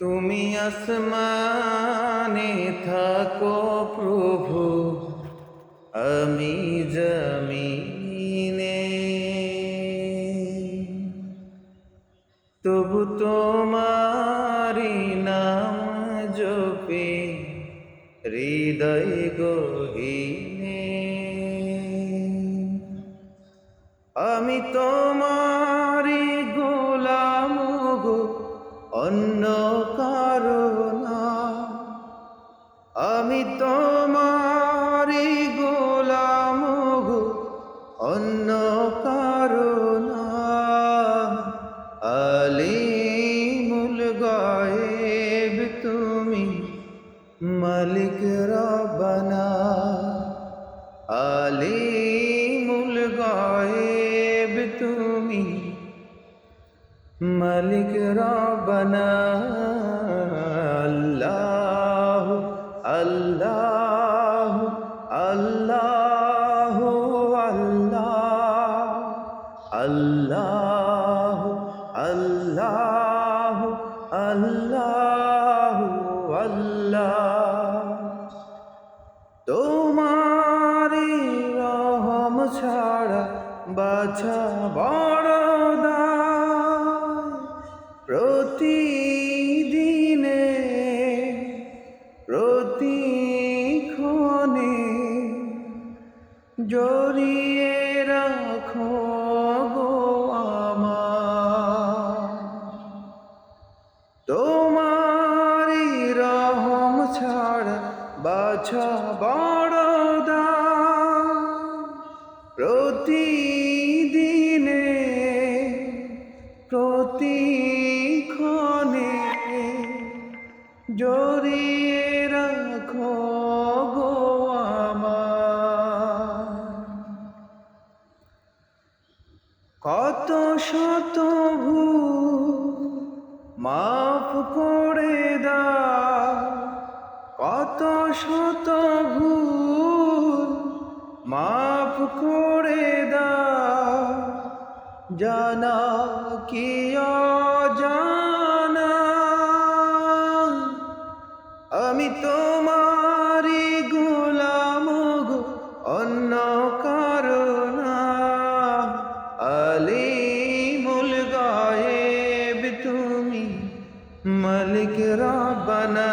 তুমি আসমানে থাকো প্রভু, আমি জমিনে। তবু তোমারি নাম জপে হৃদয় গহীনে। আমি তোমারি গোলাম গো, অন্য কারো না। আমি তোমারি গোলাম গো, অন্য কারো না। আলিমুল গায়েব তুমি, মালিক রব্বানা। আলিমুল গায়েব তুমি, মালিক রব্বানা। আল্লাহ আল্লাহ আল্লাহ আল্লাহ আল্লাহ আল্লাহ আল্লাহ। তোমারি রহম ছাড়া বাছা বড় দায়। প্রতিদিনে প্রতিক্ষণে জড়িয়ে রাখো গো আমার। তোমারি রহম ছাড়া বাছা বড় দায়। প্রতিদিনে প্রতিক্ষণে জড়িয়ে রাখো গো আমার। কত শত ভুল মাফ করে দাও, কত শত ভুল মাফ করে দাও। জানা কি অজানা, আমি তোমারি গোলাম গো, অন্য কারো না। আলিমুল গায়েব তুমি, মালিক রব্বানা।